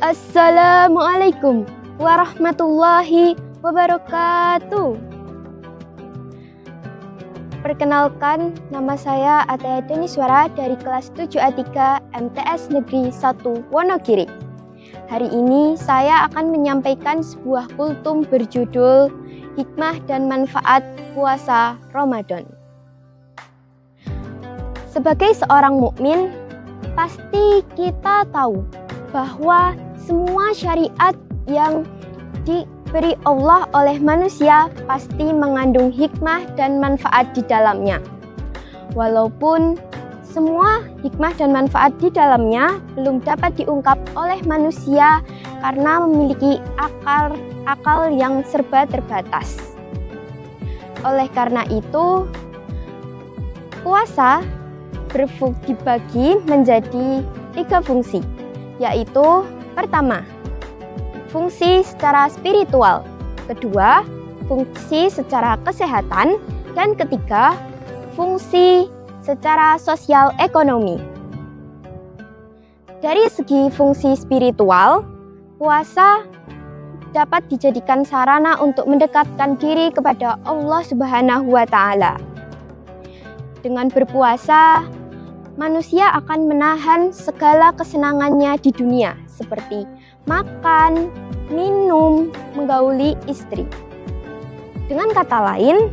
Assalamualaikum warahmatullahi wabarakatuh. Perkenalkan, nama saya Ataya Deniswara dari kelas 7A3 MTS Negeri 1 Wonogiri. Hari ini saya akan menyampaikan sebuah kultum berjudul Hikmah dan Manfaat Puasa Ramadan. Sebagai seorang mukmin, pasti kita tahu bahwa semua syariat yang diberi Allah oleh manusia pasti mengandung hikmah dan manfaat di dalamnya. Walaupun semua hikmah dan manfaat di dalamnya belum dapat diungkap oleh manusia karena memiliki akal yang serba terbatas. Oleh karena itu, puasa dibagi menjadi 3 fungsi, yaitu pertama, fungsi secara spiritual, kedua, fungsi secara kesehatan, dan ketiga, fungsi secara sosial ekonomi. Dari segi fungsi spiritual, puasa dapat dijadikan sarana untuk mendekatkan diri kepada Allah Subhanahu wa Ta'ala. Dengan berpuasa, manusia akan menahan segala kesenangannya di dunia, seperti makan, minum, menggauli istri. Dengan kata lain,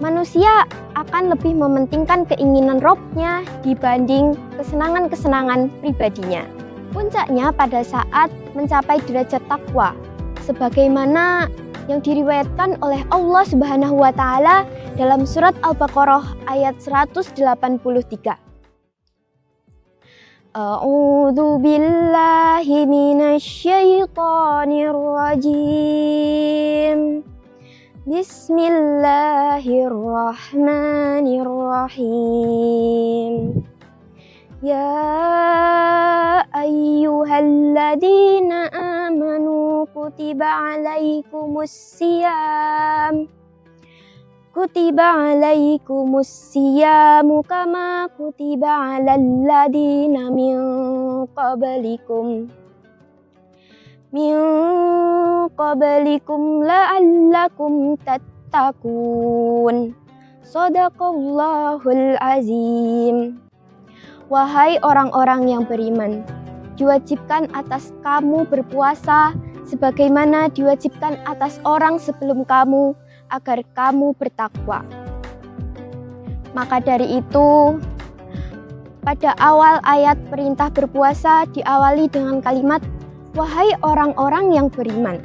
manusia akan lebih mementingkan keinginan rohnya dibanding kesenangan-kesenangan pribadinya. Puncaknya pada saat mencapai derajat takwa, sebagaimana yang diriwayatkan oleh Allah Subhanahu wa Ta'ala dalam surat Al-Baqarah ayat 183. A'udzu billahi minasyaitonir rajim. Bismillahirrahmanirrahim. Ya ayyuhalladzina amanu kutiba alaikumus siyamu kama kutiba alal ladzina min qablikum la'allakum tattaqun. Shadaqallahul azim. Wahai orang-orang yang beriman, diwajibkan atas kamu berpuasa sebagaimana diwajibkan atas orang sebelum kamu agar kamu bertakwa. Maka dari itu, pada awal ayat perintah berpuasa diawali dengan kalimat wahai orang-orang yang beriman.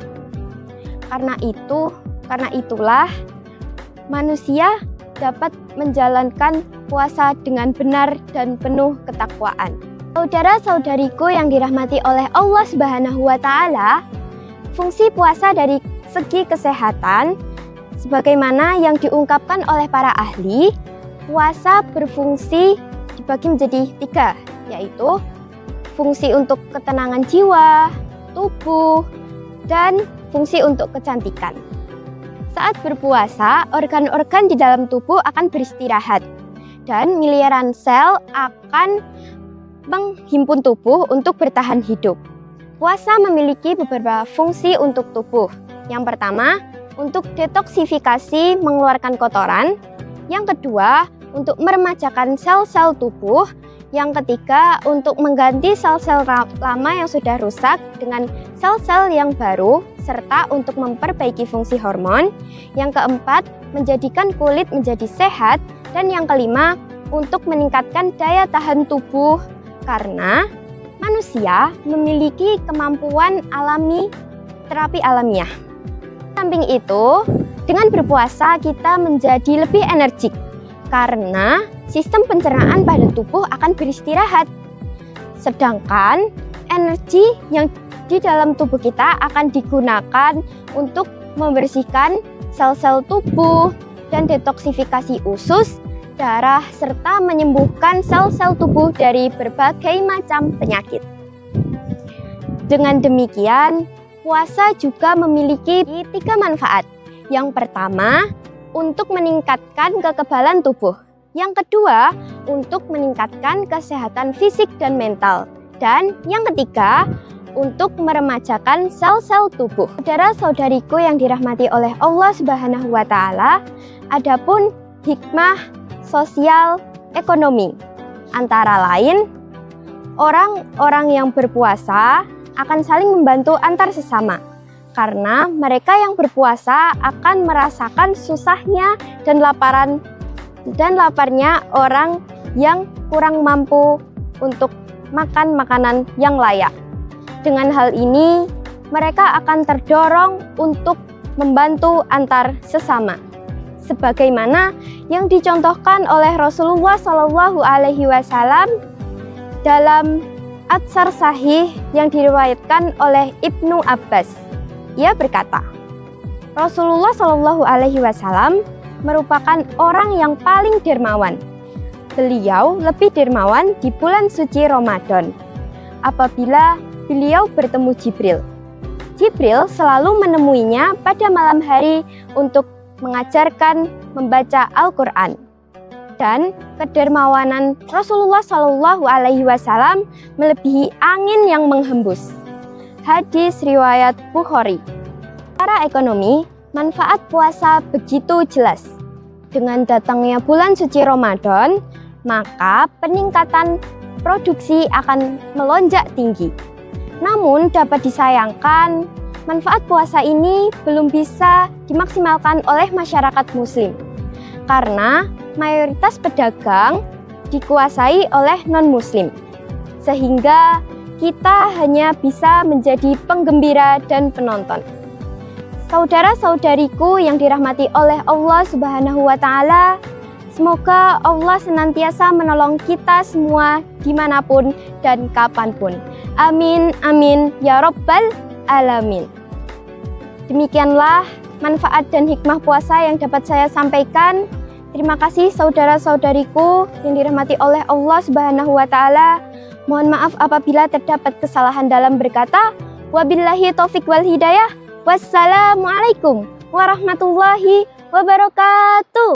Karena itulah manusia dapat menjalankan puasa dengan benar dan penuh ketakwaan. Saudara-saudariku yang dirahmati oleh Allah Subhanahu wa Ta'ala, fungsi puasa dari segi kesehatan sebagaimana yang diungkapkan oleh para ahli, puasa berfungsi dibagi menjadi 3, yaitu fungsi untuk ketenangan jiwa, tubuh, dan fungsi untuk kecantikan. Saat berpuasa, organ-organ di dalam tubuh akan beristirahat dan miliaran sel akan menghimpun tubuh untuk bertahan hidup. Puasa memiliki beberapa fungsi untuk tubuh. Yang pertama, untuk detoksifikasi mengeluarkan kotoran. Yang kedua, untuk meremajakan sel-sel tubuh. Yang ketiga, untuk mengganti sel-sel lama yang sudah rusak dengan sel-sel yang baru, serta untuk memperbaiki fungsi hormon. Yang keempat, menjadikan kulit menjadi sehat. Dan yang kelima, untuk meningkatkan daya tahan tubuh, karena manusia memiliki kemampuan alami terapi alamiah. Samping itu, dengan berpuasa kita menjadi lebih energik, karena sistem pencernaan pada tubuh akan beristirahat. Sedangkan energi yang di dalam tubuh kita akan digunakan untuk membersihkan sel-sel tubuh dan detoksifikasi usus, darah, serta menyembuhkan sel-sel tubuh dari berbagai macam penyakit. Dengan demikian, puasa juga memiliki 3 manfaat. Yang pertama, untuk meningkatkan kekebalan tubuh. Yang kedua, untuk meningkatkan kesehatan fisik dan mental. Dan yang ketiga, untuk meremajakan sel-sel tubuh. Saudara-saudariku yang dirahmati oleh Allah Subhanahu wa Ta'ala, adapun hikmah sosial ekonomi antara lain, orang-orang yang berpuasa akan saling membantu antar sesama, karena mereka yang berpuasa akan merasakan susahnya dan laparnya orang yang kurang mampu untuk makan makanan yang layak. Dengan hal ini, mereka akan terdorong untuk membantu antar sesama, sebagaimana yang dicontohkan oleh Rasulullah Shallallahu Alaihi Wasallam dalam Atsar Sahih yang diriwayatkan oleh Ibnu Abbas. Ia berkata, Rasulullah Shallallahu Alaihi Wasallam merupakan orang yang paling dermawan. Beliau lebih dermawan di bulan suci Ramadan apabila beliau bertemu Jibril. Jibril selalu menemuinya pada malam hari untuk mengajarkan membaca Al-Quran. Dan kedermawanan Rasulullah Shallallahu Alaihi Wasallam melebihi angin yang menghembus. Hadis riwayat Bukhari. Secara ekonomi, manfaat puasa begitu jelas. Dengan datangnya bulan suci Ramadan, maka peningkatan produksi akan melonjak tinggi. Namun dapat disayangkan, manfaat puasa ini belum bisa dimaksimalkan oleh masyarakat muslim. Karena mayoritas pedagang dikuasai oleh non-muslim, sehingga kita hanya bisa menjadi penggembira dan penonton. Saudara-saudariku yang dirahmati oleh Allah Subhanahu wa Ta'ala, semoga Allah senantiasa menolong kita semua dimanapun dan kapanpun. Amin, amin, ya Rabbal Alamin. Demikianlah manfaat dan hikmah puasa yang dapat saya sampaikan. Terima kasih saudara-saudariku yang dirahmati oleh Allah Subhanahu wa Ta'ala. Mohon maaf apabila terdapat kesalahan dalam berkata. Wabillahi taufik wal hidayah. Wassalamualaikum warahmatullahi wabarakatuh.